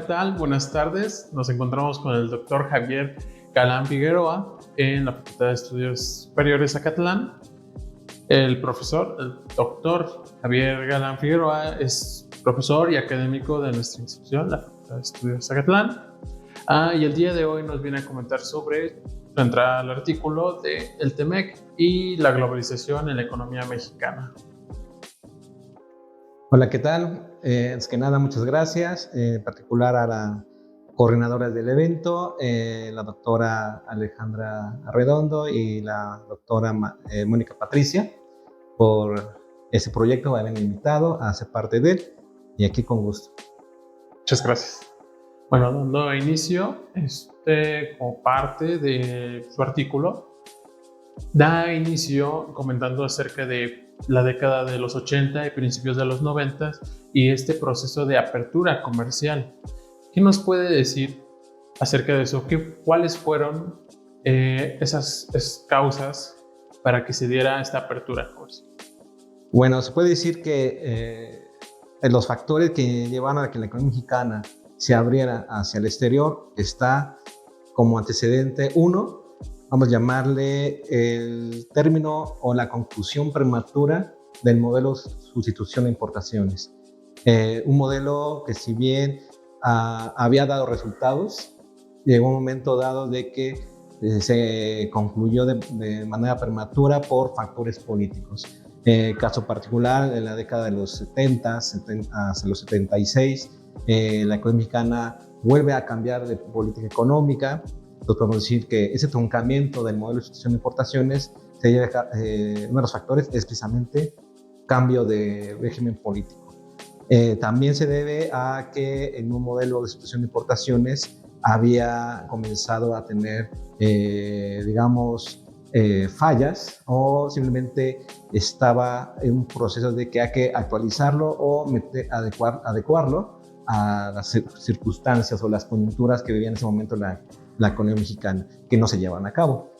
tal? Buenas tardes. Nos encontramos con el doctor Javier Galán Figueroa en la Facultad de Estudios Superiores Zacatlán. El doctor Javier Galán Figueroa es profesor y académico de nuestra institución, la Facultad de Estudios Zacatlán. Y el día de hoy nos viene a comentar sobre su entrada al artículo de el TEMEC y la globalización en la economía mexicana. Hola, ¿qué tal? Es que nada, muchas gracias, en particular a la coordinadora del evento, la doctora Alejandra Arredondo y la doctora Mónica Patricia, por ese proyecto, me haberme invitado a ser parte de él, y aquí con gusto. Muchas gracias. Bueno, dando inicio, como parte de su artículo, da inicio comentando acerca de la década de los 80 y principios de los 90 y este proceso de apertura comercial. ¿Qué nos puede decir acerca de eso? ¿Cuáles fueron esas causas para que se diera esta apertura comercial? Bueno, se puede decir que los factores que llevaron a que la economía mexicana se abriera hacia el exterior está como antecedente uno, vamos a llamarle el término o la conclusión prematura del modelo sustitución de importaciones. Un modelo que, si bien había dado resultados, llegó un momento dado de que se concluyó de manera prematura por factores políticos. Caso particular, en la década de los 70 hasta los 76, la economía mexicana vuelve a cambiar de política económica. Entonces podemos decir que ese truncamiento del modelo de sustitución de importaciones, uno de los factores es precisamente cambio de régimen político. También se debe a que en un modelo de sustitución de importaciones había comenzado a tener, fallas, o simplemente estaba en un proceso de que hay que actualizarlo o adecuarlo a las circunstancias o las coyunturas que vivía en ese momento la economía mexicana, que no se llevan a cabo.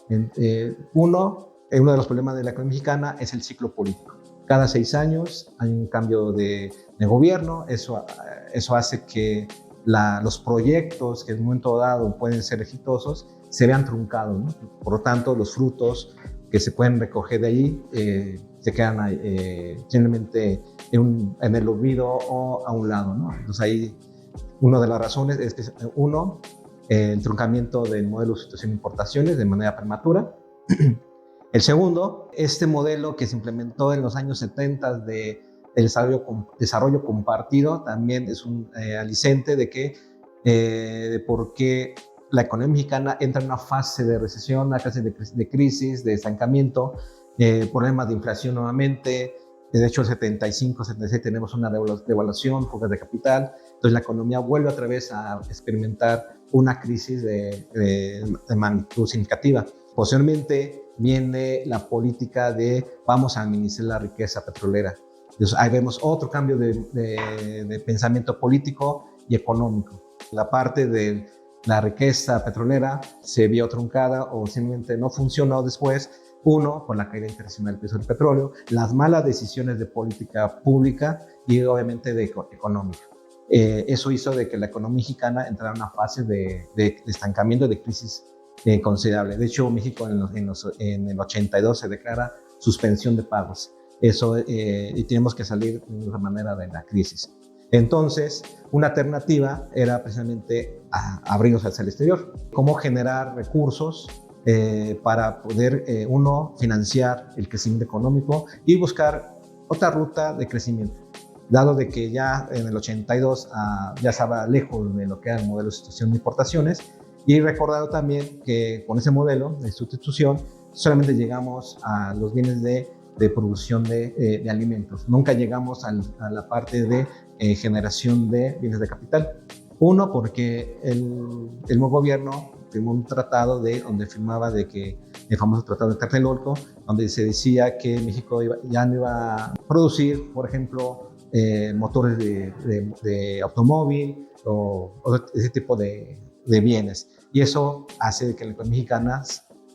Uno de los problemas de la economía mexicana es el ciclo político. Cada 6 años hay un cambio de gobierno. Eso hace que los proyectos que en un momento dado pueden ser exitosos se vean truncados, ¿no? Por lo tanto, los frutos que se pueden recoger de ahí se quedan simplemente en el olvido o a un lado, ¿no? Entonces ahí una de las razones es que el truncamiento del modelo de sustitución de importaciones de manera prematura. El segundo, este modelo que se implementó en los años 70 de desarrollo compartido, también es un aliciente de por qué la economía mexicana entra en una fase de recesión, una fase de crisis, de estancamiento, problemas de inflación nuevamente. De hecho, el 75, 76 tenemos una devaluación, fugas de capital. Entonces la economía vuelve otra vez a experimentar una crisis de magnitud significativa. Posteriormente viene la política de vamos a administrar la riqueza petrolera. Entonces ahí vemos otro cambio de pensamiento político y económico. La parte de la riqueza petrolera se vio truncada o simplemente no funcionó después. Uno, por la caída internacional del precio del petróleo, las malas decisiones de política pública y obviamente económica. Eso hizo de que la economía mexicana entrara en una fase de estancamiento, de crisis considerable. De hecho, México en el 82 se declara suspensión de pagos. Y tenemos que salir de una manera de la crisis. Entonces, una alternativa era precisamente abrirnos hacia el exterior. ¿Cómo generar recursos para poder, financiar el crecimiento económico y buscar otra ruta de crecimiento? Dado de que ya en el 82 ya estaba lejos de lo que era el modelo de sustitución de importaciones, y recordado también que con ese modelo de sustitución solamente llegamos a los bienes de producción de alimentos. Nunca llegamos a la parte de generación de bienes de capital. Uno, porque el nuevo gobierno firmó un tratado donde firmaba el famoso tratado de Tlatelolco, donde se decía que México ya no iba a producir, por ejemplo, motores de automóvil o ese tipo de bienes. Y eso hace que la economía mexicana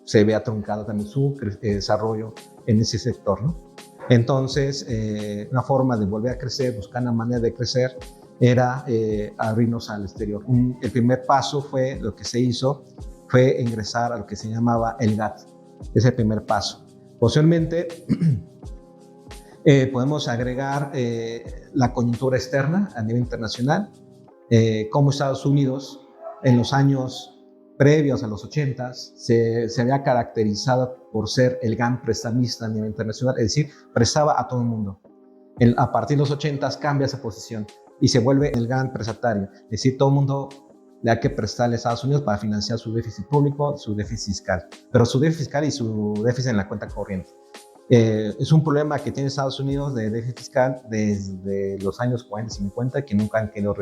se vea truncado también su desarrollo en ese sector, ¿no? Entonces, una forma de volver a crecer, buscar una manera de crecer, era abrirnos al exterior. El primer paso fue, lo que se hizo, fue ingresar a lo que se llamaba el GATT. Ese es el primer paso. Posteriormente, podemos agregar la coyuntura externa a nivel internacional, como Estados Unidos en los años previos a los 80 se había caracterizado por ser el gran prestamista a nivel internacional, es decir, prestaba a todo el mundo. A partir de los 80 cambia esa posición y se vuelve el gran prestatario, es decir, todo el mundo le hay que prestarle a Estados Unidos para financiar su déficit público, su déficit fiscal, pero su déficit fiscal y su déficit en la cuenta corriente. Es un problema que tiene Estados Unidos de déficit fiscal desde los años 40 y 50 que nunca han querido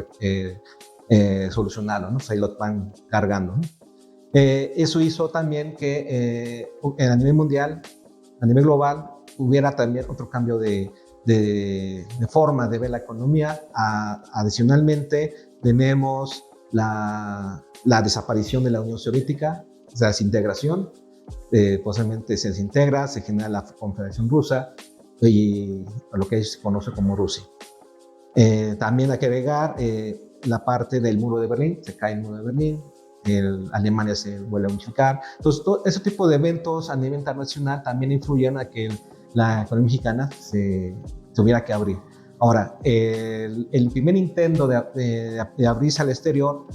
solucionarlo, ¿no? O sea, ahí lo van cargando, ¿no? Eso hizo también que a nivel mundial, a nivel global, hubiera también otro cambio de forma de ver la economía. Adicionalmente, tenemos la desaparición de la Unión Soviética, o sea, desintegración. Posiblemente se desintegra, se genera la Confederación Rusa y lo que se conoce como Rusia. También hay que agregar la parte del muro de Berlín, se cae el muro de Berlín, Alemania se vuelve a unificar. Entonces, todo ese tipo de eventos a nivel internacional también influyen a que la economía mexicana se tuviera que abrir. Ahora, el primer intento de abrirse al exterior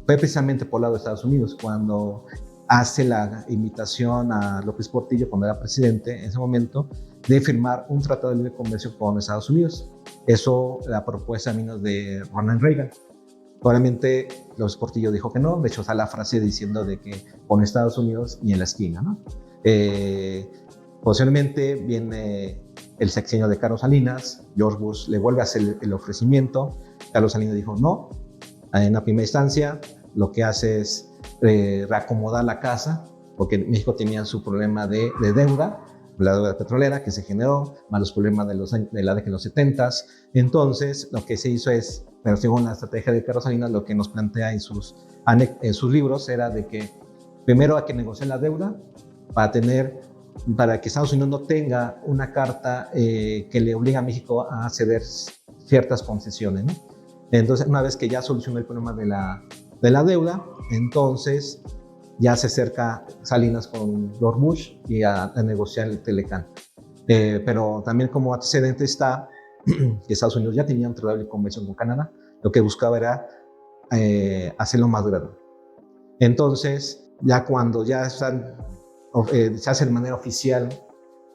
fue precisamente por el lado de Estados Unidos, cuando hace la invitación a López Portillo, cuando era presidente en ese momento, de firmar un tratado de libre comercio con Estados Unidos. Eso la propuesta vino de Ronald Reagan. Probablemente López Portillo dijo que no, de hecho está la frase diciendo de que con Estados Unidos y en la esquina, ¿no? Posiblemente viene el sexenio de Carlos Salinas, George Bush le vuelve a hacer el ofrecimiento, Carlos Salinas dijo no, en la primera instancia lo que hace es reacomodar la casa, porque México tenía su problema de deuda, la deuda petrolera que se generó, más los problemas de la década de los 70. Entonces, lo que se hizo es, pero según la estrategia de Carlos Salinas, lo que nos plantea en sus libros era de que primero hay que negociar la deuda para que Estados Unidos no tenga una carta que le obliga a México a ceder ciertas concesiones, ¿no? Entonces, una vez que ya solucionó el problema de la deuda, entonces ya se acerca Salinas con George Bush y a negociar el Telecán. Pero también como antecedente está que Estados Unidos ya tenía un tratado de convención con Canadá, lo que buscaba era hacerlo más gradual. Entonces, ya cuando ya se hace de manera oficial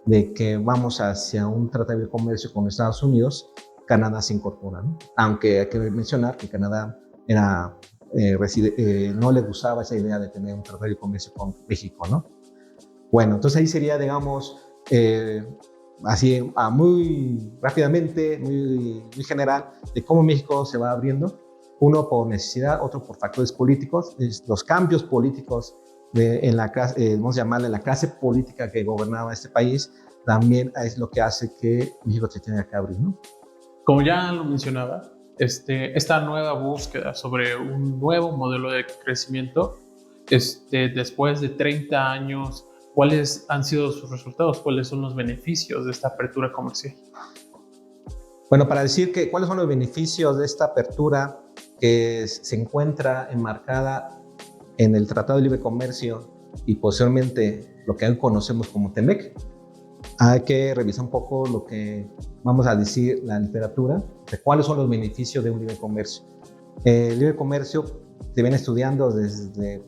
de que vamos hacia un tratado de comercio con Estados Unidos, Canadá se incorpora, ¿no? Aunque hay que mencionar que Canadá no le gustaba esa idea de tener un tratado de comercio con México, ¿no? Bueno, entonces ahí sería, digamos, así muy rápidamente, muy general, de cómo México se va abriendo, uno por necesidad, otro por factores políticos, los cambios políticos en la clase, vamos a llamarle la clase política que gobernaba este país, también es lo que hace que México se tenga que abrir, ¿no? Como ya lo mencionaba, esta nueva búsqueda sobre un nuevo modelo de crecimiento, después de 30 años, ¿cuáles han sido sus resultados? ¿Cuáles son los beneficios de esta apertura comercial? Bueno, para decir cuáles son los beneficios de esta apertura que se encuentra enmarcada en el Tratado de Libre Comercio y posteriormente lo que hoy conocemos como TEMEC, hay que revisar un poco lo que vamos a decir la literatura de cuáles son los beneficios de un libre comercio. El libre comercio se viene estudiando desde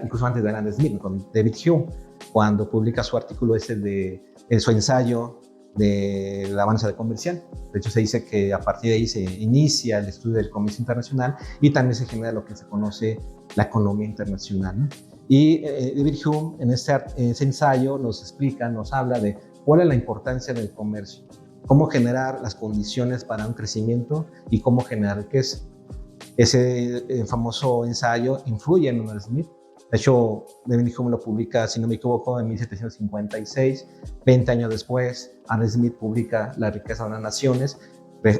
incluso antes de Adam Smith, con David Hume, cuando publica su artículo su ensayo de la balanza comercial. De hecho, se dice que a partir de ahí se inicia el estudio del comercio internacional y también se genera lo que se conoce la economía internacional, ¿no? Y David Hume en ese ensayo nos habla de cuál es la importancia del comercio, cómo generar las condiciones para un crecimiento y cómo generar riqueza. Ese famoso ensayo influye en Adam Smith. De hecho, David Hume lo publica, si no me equivoco, en 1756. 20 años después, Adam Smith publica La riqueza de las naciones,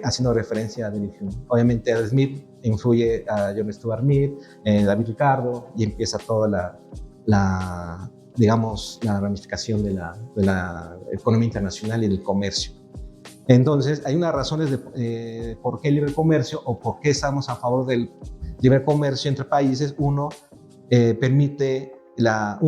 haciendo referencia a David Hume. Obviamente, Adam Smith influye a John Stuart Mill, David Ricardo, y empieza toda digamos, la ramificación de la economía internacional y del comercio. Entonces, hay unas razones de por qué el libre comercio o por qué estamos a favor del libre comercio entre países. Uno, permite la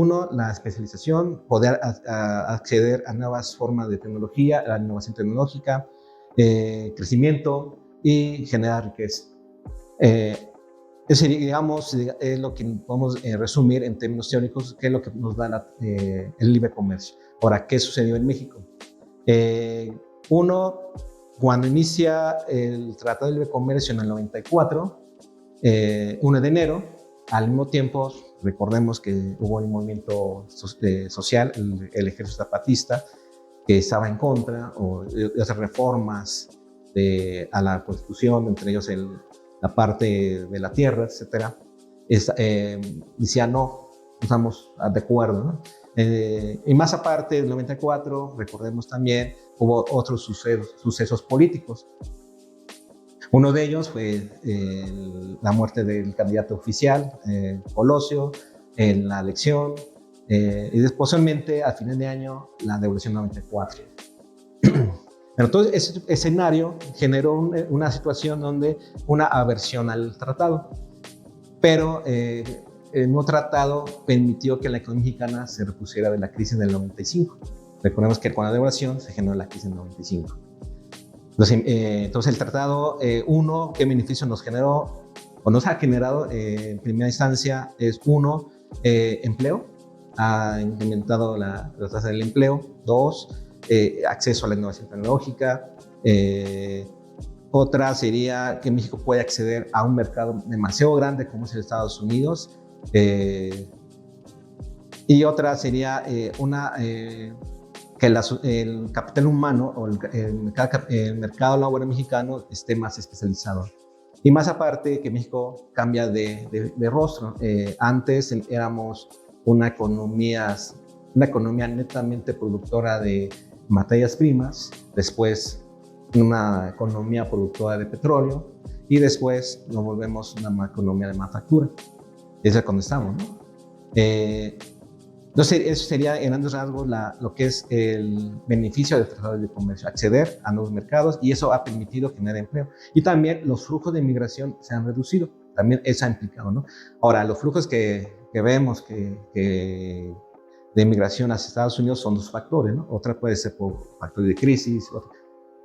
especialización, poder acceder a nuevas formas de tecnología, a la innovación tecnológica, crecimiento y generar riqueza. Ese, digamos, es lo que podemos resumir en términos teóricos, qué es lo que nos da el libre comercio. Ahora, ¿qué sucedió en México? Uno, cuando inicia el Tratado de Libre Comercio en el 94, 1 de enero, al mismo tiempo, recordemos que hubo un movimiento social, el ejército zapatista, que estaba en contra de esas reformas a la Constitución, entre ellos la parte de la tierra, etcétera. Decía no estamos de acuerdo, ¿no? Y más aparte del 94, recordemos también, hubo otros sucesos políticos. Uno de ellos fue la muerte del candidato oficial, Colosio, en la elección, y despuésmente, al final de año, la Revolución 94. Entonces, ese escenario generó una situación donde una aversión al tratado, pero el nuevo tratado permitió que la economía mexicana se repusiera de la crisis del 95. Recordemos que con la devaluación se generó la crisis del 95. Entonces el tratado, ¿qué beneficio nos generó o nos ha generado en primera instancia? Es uno, empleo, ha incrementado la tasa del empleo. Dos, acceso a la innovación tecnológica. Otra sería que México puede acceder a un mercado demasiado grande como es el Estados Unidos. Y otra sería que el capital humano o el mercado laboral mexicano esté más especializado. Y más aparte que México cambia de rostro. Antes éramos una economía netamente productora de materias primas, después una economía productora de petróleo y después nos volvemos una economía de manufactura. Esa es cuando estamos, ¿no? Entonces, eso sería en grandes rasgos lo que es el beneficio del Tratado de Comercio, acceder a nuevos mercados, y eso ha permitido generar empleo. Y también los flujos de migración se han reducido, también eso ha implicado, ¿no? Ahora, los flujos que vemos de migración hacia Estados Unidos son dos factores, ¿no? Otra puede ser por factores de crisis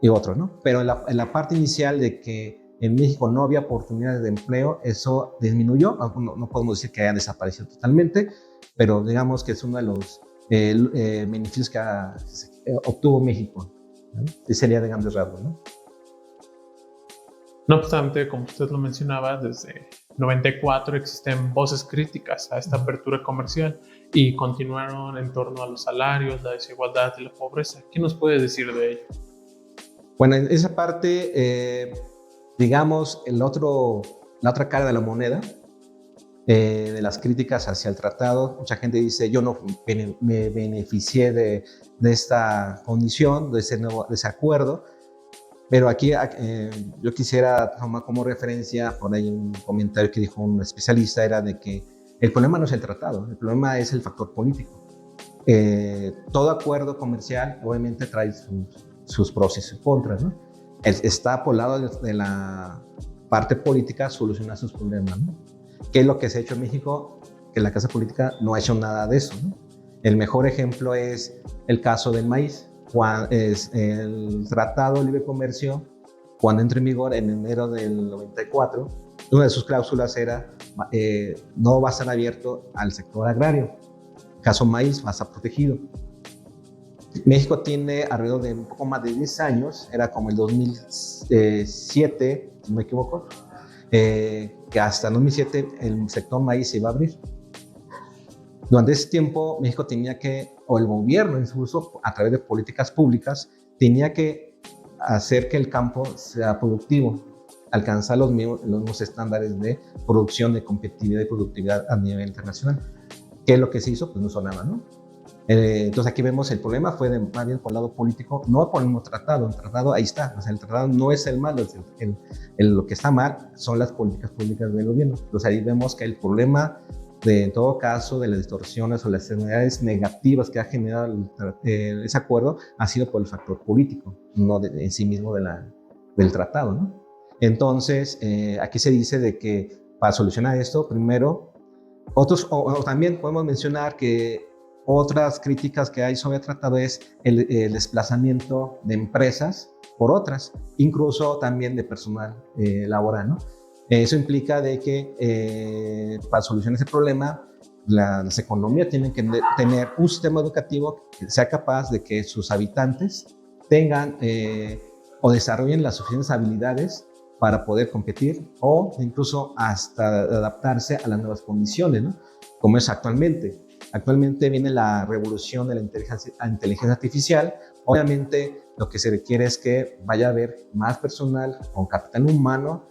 y otro, ¿no? Pero en la parte inicial de que en México no había oportunidades de empleo, eso disminuyó. No podemos decir que haya desaparecido totalmente, pero digamos que es uno de los beneficios que obtuvo México, ¿no? Y sería de grandes rasgos, ¿no? No obstante, como usted lo mencionaba, desde 94 existen voces críticas a esta apertura comercial y continuaron en torno a los salarios, la desigualdad y la pobreza. ¿Qué nos puede decir de ello? Bueno, en esa parte, digamos, la otra cara de la moneda, de las críticas hacia el tratado, mucha gente dice, yo no me beneficié de esta condición, de ese acuerdo, pero aquí yo quisiera tomar como referencia, por ahí un comentario que dijo un especialista, era de que el problema no es el tratado, el problema es el factor político. Todo acuerdo comercial obviamente trae sus pros y sus contras, ¿no? Está por el lado de la parte política solucionar sus problemas, ¿no? ¿Qué es lo que se ha hecho en México? Que la clase política no ha hecho nada de eso, ¿no? El mejor ejemplo es el caso del maíz. Es el Tratado de Libre Comercio, cuando entró en vigor en enero del 94, una de sus cláusulas era no va a estar abierto al sector agrario. En caso maíz va a estar protegido. México tiene alrededor de un poco más de 10 años, era como el 2007, si no me equivoco, que hasta el 2007 el sector maíz se iba a abrir. Durante ese tiempo, México tenía que, o el gobierno incluso, a través de políticas públicas, tenía que hacer que el campo sea productivo, alcanzar los mismos estándares de producción, de competitividad y productividad a nivel internacional. ¿Qué es lo que se hizo? Pues no hizo nada, ¿no? Entonces aquí vemos el problema fue más bien por el lado político, no por el mismo tratado. El tratado ahí está, o sea, el tratado no es el malo, lo que está mal son las políticas públicas del gobierno. Entonces ahí vemos que el problema en todo caso, de las distorsiones o las externalidades negativas que ha generado ese acuerdo ha sido por el factor político, no en sí mismo del tratado, ¿no? Entonces, aquí se dice de que para solucionar esto, primero, o también podemos mencionar que otras críticas que hay sobre el tratado es el desplazamiento de empresas por otras, incluso también de personal laboral, ¿no? Eso implica de que para solucionar ese problema, las economías tienen que tener un sistema educativo que sea capaz de que sus habitantes tengan o desarrollen las suficientes habilidades para poder competir o incluso hasta adaptarse a las nuevas condiciones, ¿no? Como es actualmente. Actualmente viene la revolución de la inteligencia artificial. Obviamente lo que se requiere es que vaya a haber más personal con capital humano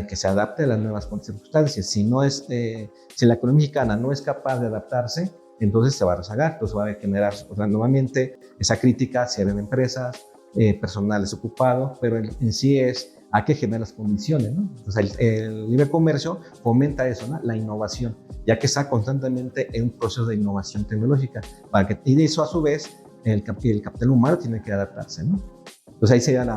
que se adapte a las nuevas circunstancias. Si la economía mexicana no es capaz de adaptarse, entonces se va a rezagar, entonces va a generar nuevamente esa crítica hacia las empresas, personal desocupado, pero en sí hay que generar las condiciones, ¿no? Entonces el libre comercio fomenta eso, ¿no? La innovación, ya que está constantemente en un proceso de innovación tecnológica, y de eso a su vez el capital humano tiene que adaptarse, ¿no? Entonces ahí serían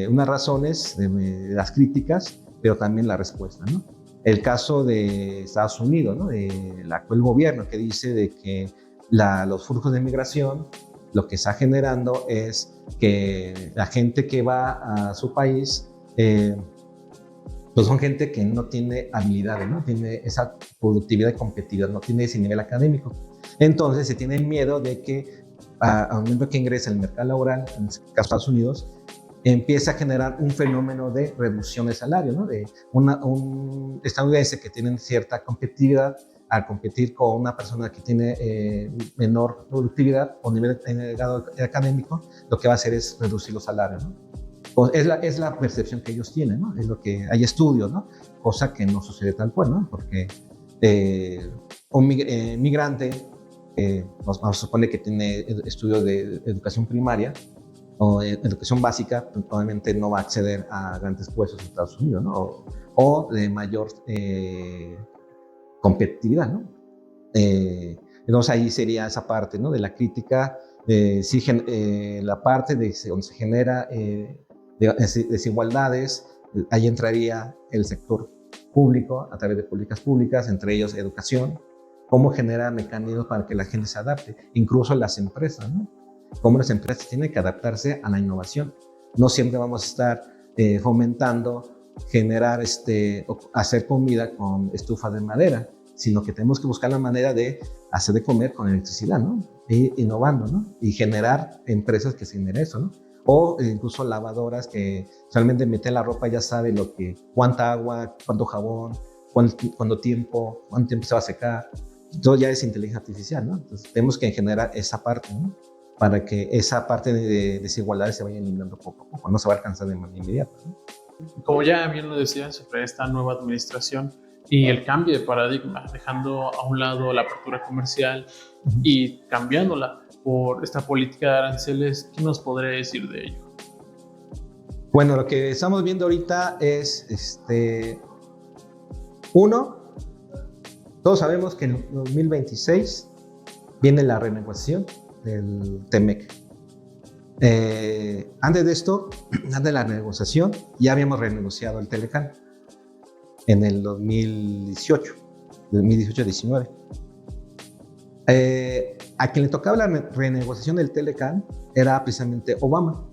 unas razones de las críticas, pero también la respuesta, ¿no? El caso de Estados Unidos, ¿no? Del actual gobierno que dice de que los flujos de migración lo que está generando es que la gente que va a su país pues son gente que no tiene habilidades, no tiene esa productividad y competitividad, no tiene ese nivel académico. Entonces se tiene miedo de que al momento que ingrese al mercado laboral, en este caso Estados Unidos, empieza a generar un fenómeno de reducción de salario, ¿no? De un estadounidense que tiene cierta competitividad, al competir con una persona que tiene menor productividad o nivel académico, lo que va a hacer es reducir los salarios, ¿no? Pues es la percepción que ellos tienen, ¿no? Es lo que hay estudios, ¿no? Cosa que no sucede tal cual, ¿no? Porque un migrante vamos a suponer que tiene estudios de educación primaria o educación básica, pues, probablemente no va a acceder a grandes puestos en Estados Unidos, ¿no? O de mayor competitividad, ¿no? Entonces ahí sería esa parte, ¿no? De la crítica, la parte de donde se genera desigualdades, ahí entraría el sector público a través de políticas públicas, entre ellos educación, cómo genera mecanismos para que la gente se adapte, incluso las empresas, ¿no? Cómo las empresas tienen que adaptarse a la innovación. No siempre vamos a estar fomentando generar, hacer comida con estufas de madera, sino que tenemos que buscar la manera de hacer de comer con electricidad, ¿no? Innovando, ¿no? Y generar empresas que se generen eso, ¿no? O incluso lavadoras que realmente mete la ropa, ya sabe cuánta agua, cuánto jabón, cuánto tiempo se va a secar. Todo ya es inteligencia artificial, ¿no? Entonces tenemos que generar esa parte, ¿no? Para que esa parte de desigualdades se vaya eliminando poco a poco, no se va a alcanzar de manera inmediata, ¿no? Como ya bien lo decía, sobre esta nueva administración y el cambio de paradigma, dejando a un lado la apertura comercial y cambiándola por esta política de aranceles, ¿qué nos podría decir de ello? Bueno, lo que estamos viendo ahorita es, uno, todos sabemos que en 2026 viene la renegociación del TEMEC. Antes de esto, antes de la renegociación, ya habíamos renegociado el Telecán en el 2018-19. A quien le tocaba la renegociación del Telecán era precisamente Obama,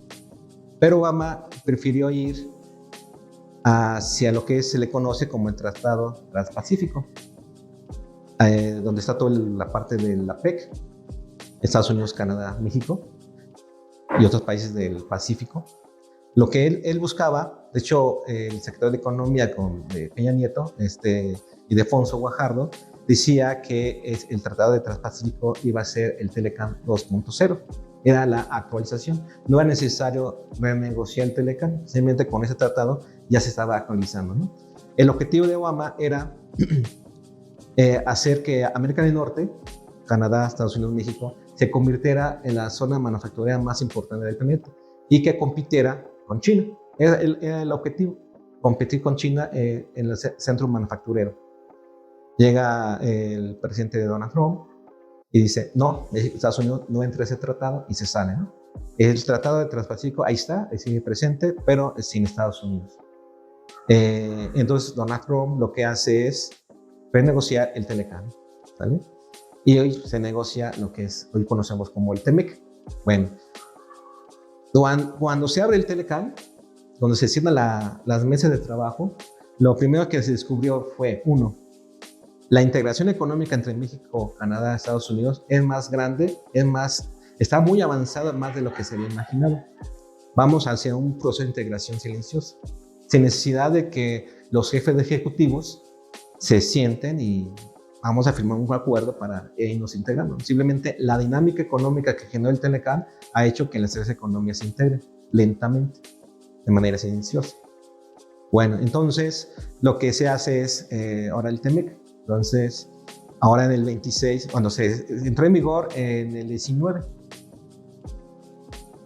pero Obama prefirió ir hacia lo que se le conoce como el Tratado Transpacífico, donde está toda la parte de la PEC, Estados Unidos, Canadá, México y otros países del Pacífico. Lo que él buscaba, de hecho, el secretario de Economía de Peña Nieto y de Alfonso Guajardo decía que el Tratado de Transpacífico iba a ser el Telecán 2.0. Era la actualización. No era necesario renegociar el Telecán, simplemente con ese tratado ya se estaba actualizando, ¿no? El objetivo de Obama era hacer que América del Norte, Canadá, Estados Unidos, México, se convirtiera en la zona manufacturera más importante del planeta y que compitiera con China. Era el objetivo, competir con China en el centro manufacturero. Llega el presidente de Donald Trump y dice, no, Estados Unidos no entra a ese tratado y se sale, ¿no? El Tratado de Transpacífico, ahí está, sigue presente, pero sin Estados Unidos. Entonces Donald Trump lo que hace es renegociar el Telecán, ¿vale? Y hoy se negocia lo que hoy conocemos como el TEMEC. Bueno, cuando se abre el Telecán, cuando se cierran las mesas de trabajo, lo primero que se descubrió fue, uno, la integración económica entre México, Canadá, Estados Unidos es más grande, está muy avanzada más de lo que se había imaginado. Vamos hacia un proceso de integración silenciosa, sin necesidad de que los jefes de ejecutivos se sienten y vamos a firmar un acuerdo para irnos integrando. Simplemente la dinámica económica que generó el Telecán ha hecho que las tres economías se integren lentamente, de manera silenciosa. Bueno, entonces lo que se hace es ahora el TEMEC. Entonces, ahora en el 26, cuando se entró en vigor en el 19,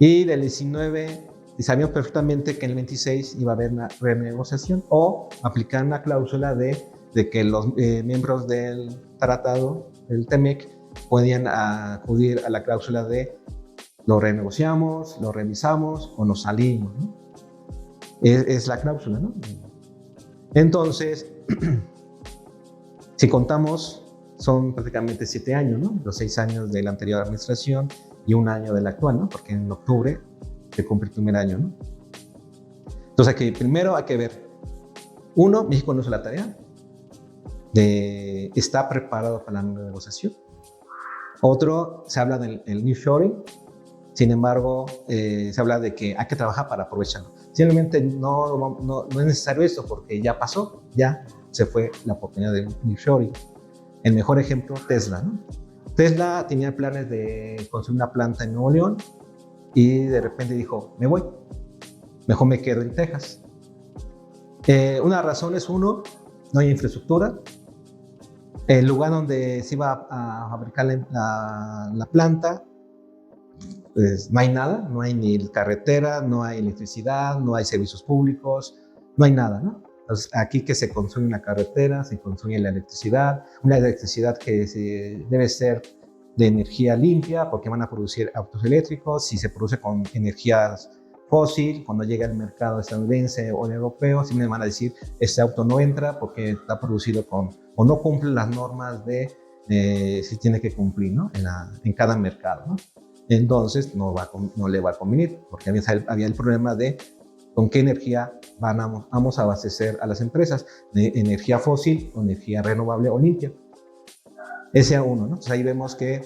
y del 19 sabíamos perfectamente que en el 26 iba a haber una renegociación o aplicar una cláusula de que los miembros del tratado, del TEMEC, podían acudir a la cláusula de lo renegociamos, lo revisamos o nos salimos, ¿no? Es la cláusula, ¿no? Entonces, si contamos, son prácticamente 7 años, ¿no? Los 6 años de la anterior administración y 1 año de la actual, ¿no? Porque en octubre se cumple el primer año, ¿no? Entonces, aquí primero hay que ver, uno, México no hizo la tarea, está preparado para la negociación. Otro, se habla del nearshoring, sin embargo, se habla de que hay que trabajar para aprovecharlo. Simplemente no es necesario esto porque ya pasó, ya se fue la oportunidad del nearshoring. El mejor ejemplo, Tesla, ¿no? Tesla tenía planes de construir una planta en Nuevo León y de repente dijo, me voy, mejor me quedo en Texas. Una razón es, uno, no hay infraestructura. El lugar donde se iba a fabricar la planta, pues no hay nada, no hay ni carretera, no hay electricidad, no hay servicios públicos, no hay nada, ¿no? Entonces, aquí que se construye una carretera, se construye la electricidad, una electricidad que debe ser de energía limpia, porque van a producir autos eléctricos. Si se produce con energías fósil, cuando llega al mercado estadounidense o europeo, siempre van a decir, este auto no entra porque está producido o no cumple las normas de si tiene que cumplir, ¿no? En cada mercado, ¿no? Entonces no le va a convenir, porque había el problema de con qué energía vamos a abastecer a las empresas, de energía fósil o energía renovable o limpia. Ese a uno, ¿no? Entonces ahí vemos que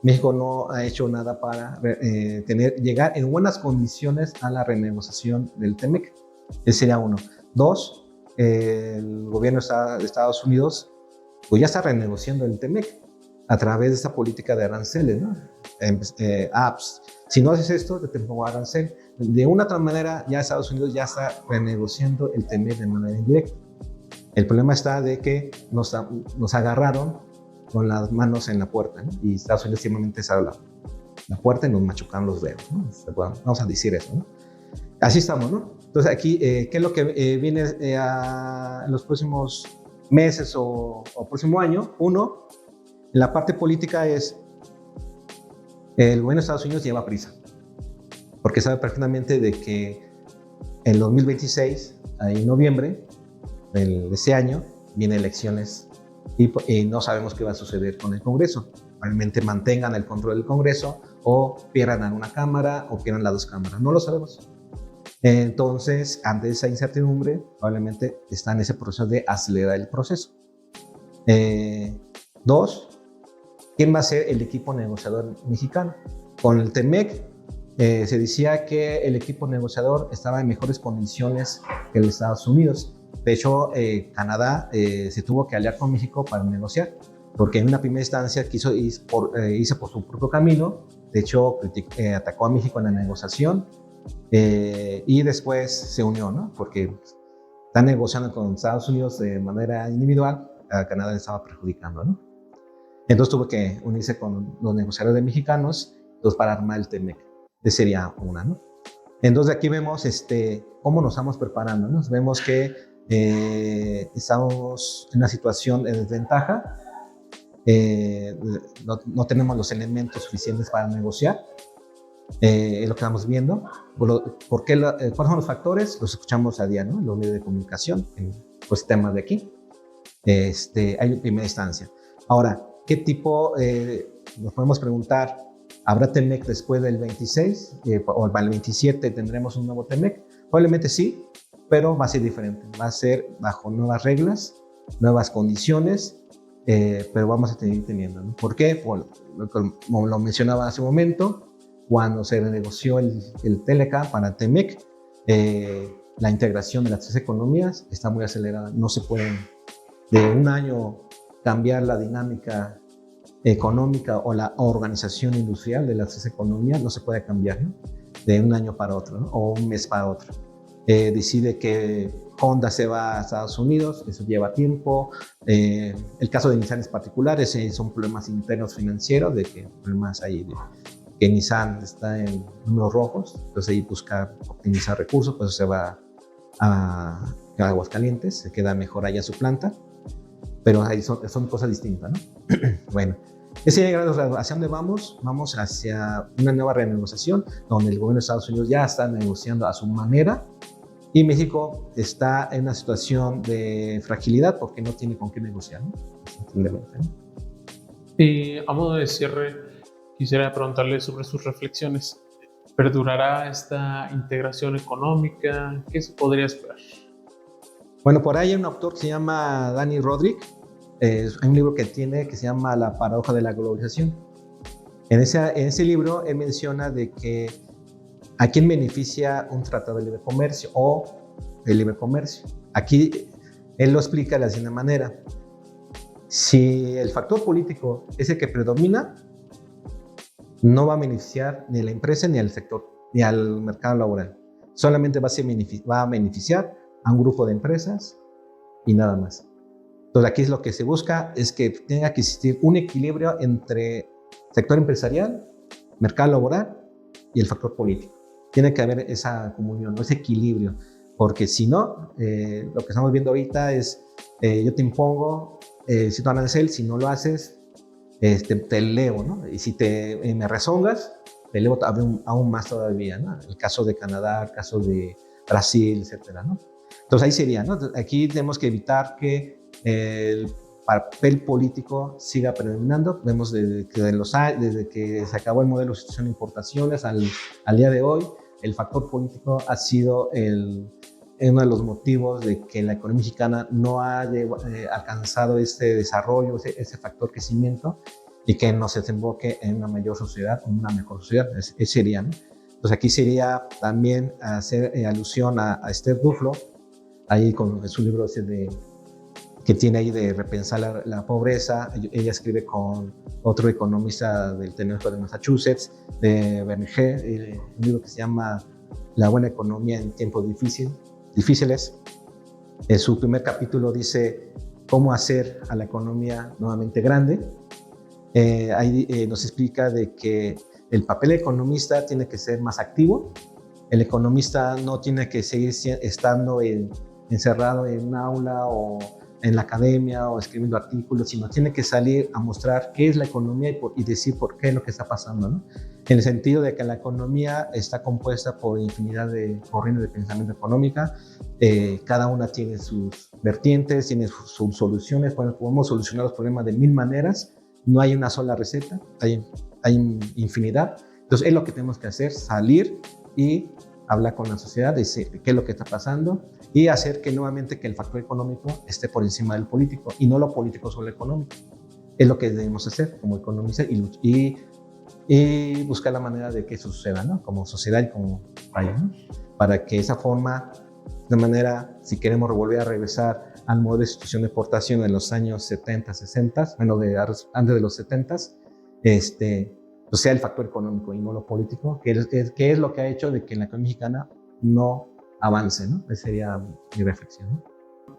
México no ha hecho nada para llegar en buenas condiciones a la renegociación del TEMEC. Ese sería uno. Dos, el gobierno de Estados Unidos pues ya está renegociando el TEMEC a través de esta política de aranceles, ¿no? Apps. Si no haces esto, te pongo arancel. De una otra manera, ya Estados Unidos ya está renegociando el TEMEC de manera indirecta. El problema está de que nos agarraron con las manos en la puerta, ¿no? Y Estados Unidos simplemente se abre la puerta y nos machucaron los dedos, ¿no? Vamos a decir eso, ¿no? Así estamos, ¿no? Entonces aquí, ¿qué es lo que viene en los próximos meses o próximo año? Uno, en la parte política es el gobierno de Estados Unidos lleva prisa, porque sabe perfectamente de que en 2026, en noviembre de ese año, vienen elecciones y no sabemos qué va a suceder con el Congreso. Probablemente mantengan el control del Congreso o pierdan alguna cámara o pierdan las dos cámaras. No lo sabemos. Entonces, ante esa incertidumbre, probablemente está en ese proceso de acelerar el proceso. Dos, ¿quién va a ser el equipo negociador mexicano? Con el TEMEC se decía que el equipo negociador estaba en mejores condiciones que el Estados Unidos. De hecho, Canadá se tuvo que aliar con México para negociar, porque en una primera instancia quiso irse por su propio camino. De hecho, atacó a México en la negociación y después se unió, ¿no? Porque está negociando con Estados Unidos de manera individual, a Canadá le estaba perjudicando, ¿no? Entonces tuvo que unirse con los negociadores mexicanos para armar el TEMEC. Esa sería una, ¿no? Entonces aquí vemos cómo nos estamos preparando, ¿no? Vemos que estamos en una situación de desventaja, no tenemos los elementos suficientes para negociar, es lo que estamos viendo. ¿Cuáles son los factores? Los escuchamos a diario, ¿no? En los medios de comunicación, en los temas de aquí. Hay en primera instancia. Ahora, ¿qué tipo? Nos podemos preguntar, ¿habrá TEMEC después del 26? ¿O para el 27 tendremos un nuevo TEMEC? Probablemente sí, pero va a ser diferente. Va a ser bajo nuevas reglas, nuevas condiciones, pero vamos a seguir teniendo, ¿no? ¿Por qué? Como lo mencionaba hace un momento, cuando se renegoció el TLCAN para TEMEC, la integración de las tres economías está muy acelerada. No se pueden de un año cambiar la dinámica económica o la organización industrial de las tres economías, no se puede cambiar, ¿no? De un año para otro, ¿no? O un mes para otro. Decide que Honda se va a Estados Unidos, eso lleva tiempo. El caso de Nissan es particular, son problemas internos financieros, de que problemas ahí de que Nissan está en números rojos, entonces ahí busca optimizar recursos, pues se va a Aguascalientes, se queda mejor allá su planta, pero ahí son cosas distintas, ¿no? Bueno, ¿hacia dónde vamos? Vamos hacia una nueva renegociación, donde el gobierno de Estados Unidos ya está negociando a su manera, y México está en una situación de fragilidad porque no tiene con qué negociar, ¿no? Simplemente, ¿no? Y a modo de cierre, quisiera preguntarle sobre sus reflexiones. ¿Perdurará esta integración económica? ¿Qué se podría esperar? Bueno, por ahí hay un autor que se llama Dani Rodrik. Hay un libro que tiene que se llama La paradoja de la globalización. En ese libro él menciona de que a quién beneficia un tratado de libre comercio o el libre comercio. Aquí él lo explica de la siguiente manera. Si el factor político es el que predomina, no va a beneficiar ni a la empresa ni al sector, ni al mercado laboral. Solamente va a beneficiar a un grupo de empresas y nada más. Entonces aquí es lo que se busca, es que tenga que existir un equilibrio entre sector empresarial, mercado laboral y el factor político. Tiene que haber esa comunión, ese equilibrio, porque si no, lo que estamos viendo ahorita es, yo te impongo cierto arancel, si no lo haces, te elevo, ¿no? Y si me rezongas, te elevo aún más todavía, ¿no? El caso de Canadá, el caso de Brasil, etcétera, ¿no? Entonces ahí sería, ¿no? Aquí tenemos que evitar que el papel político siga predominando. Vemos desde que se acabó el modelo de sustitución de importaciones al día de hoy, el factor político ha sido uno de los motivos de que la economía mexicana no ha alcanzado este desarrollo, ese factor crecimiento, y que nos desemboque en una mayor sociedad, en una mejor sociedad. Ese sería, ¿no? Entonces aquí sería también hacer alusión a Esther Duflo, ahí con su libro que tiene ahí de repensar la pobreza. Ella escribe con otro economista del Tecnológico de Massachusetts, de Bernier, un libro que se llama La buena economía en tiempos difíciles. En su primer capítulo dice cómo hacer a la economía nuevamente grande. Ahí nos explica de que el papel economista tiene que ser más activo. El economista no tiene que seguir estando encerrado en un aula o en la academia o escribiendo artículos, sino tiene que salir a mostrar qué es la economía y decir por qué es lo que está pasando, ¿no? En el sentido de que la economía está compuesta por infinidad de corrientes de pensamiento económica, cada una tiene sus vertientes, tiene sus soluciones. Podemos solucionar los problemas de mil maneras, no hay una sola receta, hay infinidad. Entonces es lo que tenemos que hacer, salir y hablar con la sociedad, decir qué es lo que está pasando y hacer que nuevamente que el factor económico esté por encima del político y no lo político sobre lo económico. Es lo que debemos hacer como economistas y buscar la manera de que eso suceda, ¿no? Como sociedad y como país, ¿no? Para que esa forma, de manera, si queremos volver a regresar al modelo de sustitución de exportación en los años 70, 60, bueno, antes de los 70, pues sea el factor económico y no lo político, que es lo que ha hecho de que la economía mexicana no avance, ¿no? Esa sería mi reflexión, ¿no?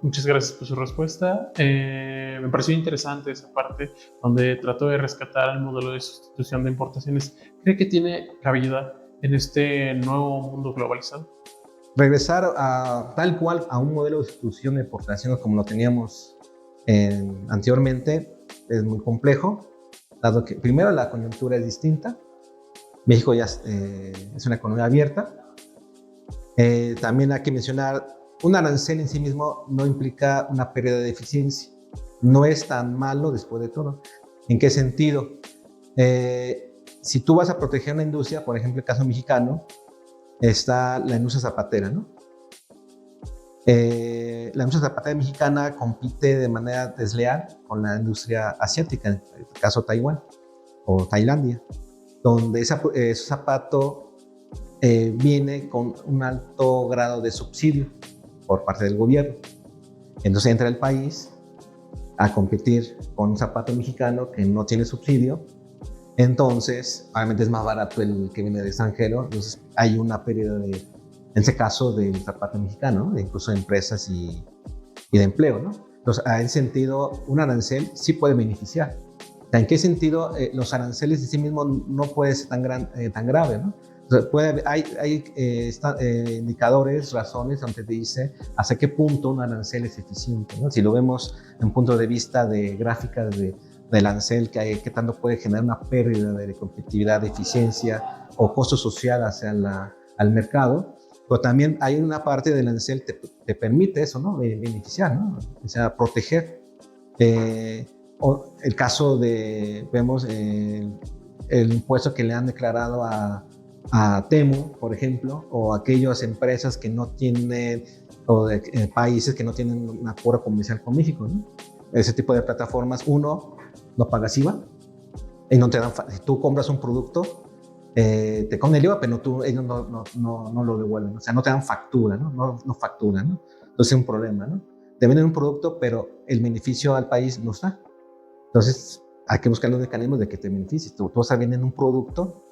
Muchas gracias por su respuesta. Me pareció interesante esa parte donde trató de rescatar el modelo de sustitución de importaciones. ¿Cree que tiene cabida en este nuevo mundo globalizado? regresar a tal cual a un modelo de sustitución de exportaciones como lo teníamos anteriormente es muy complejo, dado que primero la coyuntura es distinta. México ya es una economía abierta. También hay que mencionar, un arancel en sí mismo no implica una pérdida de eficiencia. No es tan malo después de todo. ¿En qué sentido? Si tú vas a proteger una industria, por ejemplo, el caso mexicano, está la industria zapatera, ¿no? La industria zapatera mexicana compite de manera desleal con la industria asiática, en el caso Taiwán o Tailandia, donde ese zapato viene con un alto grado de subsidio por parte del gobierno. Entonces entra el país a competir con un zapato mexicano que no tiene subsidio. Entonces, obviamente es más barato el que viene del extranjero. Entonces hay una pérdida en ese caso, del zapato mexicano, ¿no? Incluso de empresas y de empleo, ¿no? Entonces, en ese sentido, un arancel sí puede beneficiar. ¿En qué sentido? Los aranceles en sí mismos no puede ser tan grave, ¿no? O sea, hay indicadores, razones donde te dice hasta qué punto un arancel es eficiente, ¿no? Si lo vemos en punto de vista de gráficas del arancel, qué tanto puede generar una pérdida de competitividad, de eficiencia o costo social hacia al mercado. Pero también hay una parte del arancel que te permite eso, ¿no? Beneficiar, ¿no? O sea, proteger. O el caso vemos el impuesto que le han declarado a Temu, por ejemplo, o aquellas empresas que no tienen, o países que no tienen un acuerdo comercial con México, ¿no? Ese tipo de plataformas, uno, no pagas IVA, y no te dan, si tú compras un producto, te cobran el IVA, pero ellos no lo devuelven, o sea, no te dan factura, ¿no? No facturan, ¿no? Entonces es un problema, ¿no? Te venden un producto, pero el beneficio al país no está. Entonces hay que buscar los mecanismos de que te beneficies. Tú estás vendiendo un producto,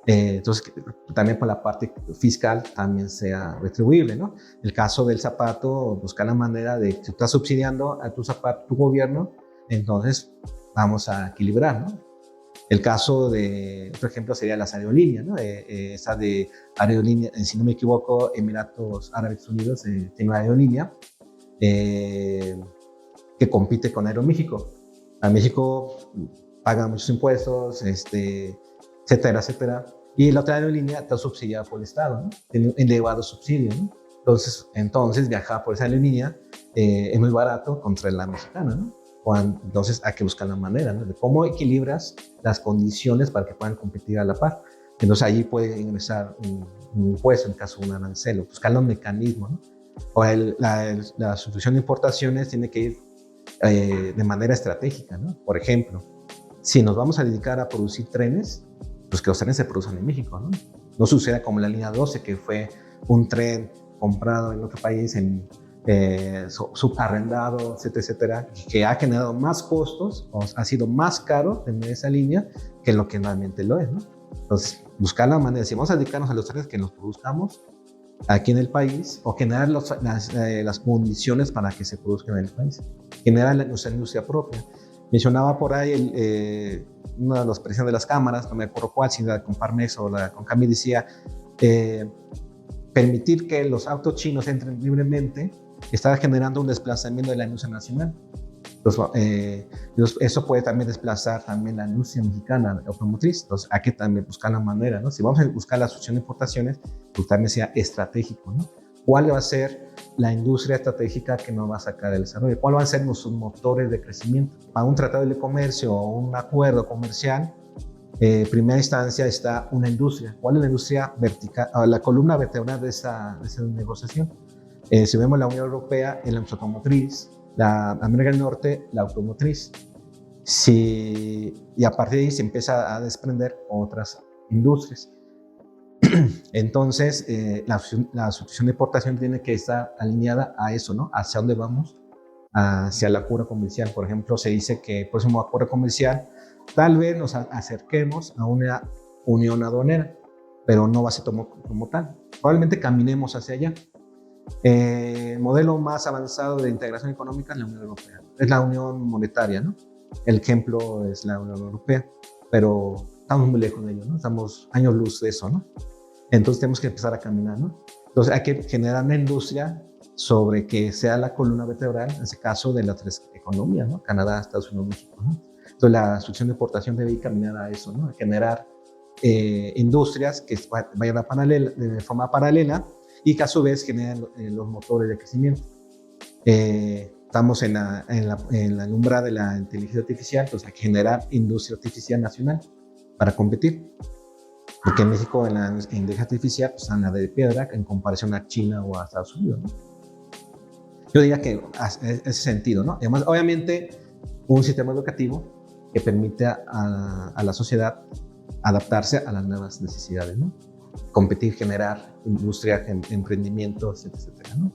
entonces también por la parte fiscal también sea retribuible, ¿no? El caso del zapato, buscar la manera de, si tú estás subsidiando a tu zapato, tu gobierno, entonces vamos a equilibrar, ¿no? El caso de, otro ejemplo sería las aerolíneas, ¿no? Esa de aerolínea, si no me equivoco, Emiratos Árabes Unidos tiene una aerolínea que compite con Aeroméxico. A México paga muchos impuestos, etcétera, etcétera. Y la otra aerolínea está subsidiada por el Estado, ¿no? Tiene un elevado subsidio, ¿no? Entonces viajar por esa aerolínea es muy barato contra la mexicana, ¿no? Entonces hay que buscar la manera, ¿no? De cómo equilibras las condiciones para que puedan competir a la par. Entonces allí puede ingresar un impuesto, en caso de un arancel, o buscar los mecanismos, ¿no? O la sustitución de importaciones tiene que ir de manera estratégica, ¿no? Por ejemplo, si nos vamos a dedicar a producir trenes, pues que los trenes se produzcan en México, ¿no? No suceda como la línea 12, que fue un tren comprado en otro país, subarrendado, etcétera, etcétera, que ha generado más costos, o ha sido más caro tener esa línea que lo que realmente lo es, ¿no? Entonces, buscar la manera, si vamos a dedicarnos a los trenes, que los produzcamos aquí en el país, o generar las condiciones para que se produzcan en el país, generar nuestra industria propia. Mencionaba por ahí uno de los presidentes de las cámaras, no me acuerdo cuál, si la con Parmex o la con Cami, decía permitir que los autos chinos entren libremente está generando un desplazamiento de la industria nacional. Entonces, eso puede también desplazar también la industria mexicana automotriz. Entonces hay que también buscar la manera, ¿no? Si vamos a buscar la solución de importaciones, pues también sea estratégico, ¿no? ¿Cuál va a ser la industria estratégica que nos va a sacar el desarrollo? ¿Cuáles van a ser nuestros motores de crecimiento? Para un tratado de comercio o un acuerdo comercial, en primera instancia está una industria. ¿Cuál es la industria vertical, la columna vertebral de esa negociación? Si vemos la Unión Europea, en la automotriz, la América del Norte, la automotriz. Y a partir de ahí se empieza a desprender otras industrias. Entonces, la sustitución de exportación tiene que estar alineada a eso, ¿no? Hacia dónde vamos, hacia el acuerdo comercial. Por ejemplo, se dice que el próximo acuerdo comercial tal vez nos acerquemos a una unión aduanera, pero no va a ser como tal. Probablemente caminemos hacia allá. El modelo más avanzado de integración económica es la Unión Europea. Es la Unión Monetaria, ¿no? El ejemplo es la Unión Europea, pero estamos muy lejos de ello, ¿no? Estamos años luz de eso, ¿no? Entonces tenemos que empezar a caminar, ¿no? Entonces hay que generar una industria sobre que sea la columna vertebral, en ese caso, de las tres economías, ¿no? Canadá, Estados Unidos, México, ¿no? Entonces la sucesión de importación debe caminar a eso, ¿no? A generar industrias que vayan de forma paralela y que a su vez generen los motores de crecimiento. Estamos en la alumbra de la inteligencia artificial, entonces hay que generar industria artificial nacional para competir. Porque en México, en la inteligencia artificial, pues anda de piedra en comparación a China o a Estados Unidos, ¿no? Yo diría que ese sentido, ¿no? Además, obviamente, un sistema educativo que permite a la sociedad adaptarse a las nuevas necesidades, ¿no? Competir, generar industria, emprendimientos, etcétera, ¿no?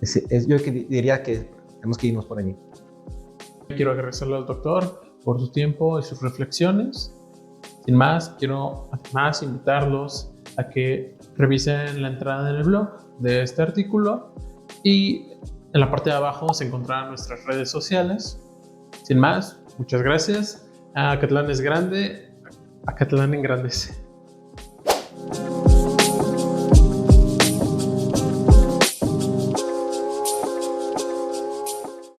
Yo diría que tenemos que irnos por ahí. Quiero agradecerle al doctor por su tiempo y sus reflexiones. Sin más, quiero además invitarlos a que revisen la entrada en el blog de este artículo y en la parte de abajo se encontrarán nuestras redes sociales. Sin más, muchas gracias. Acatlán es grande, Acatlán engrandece.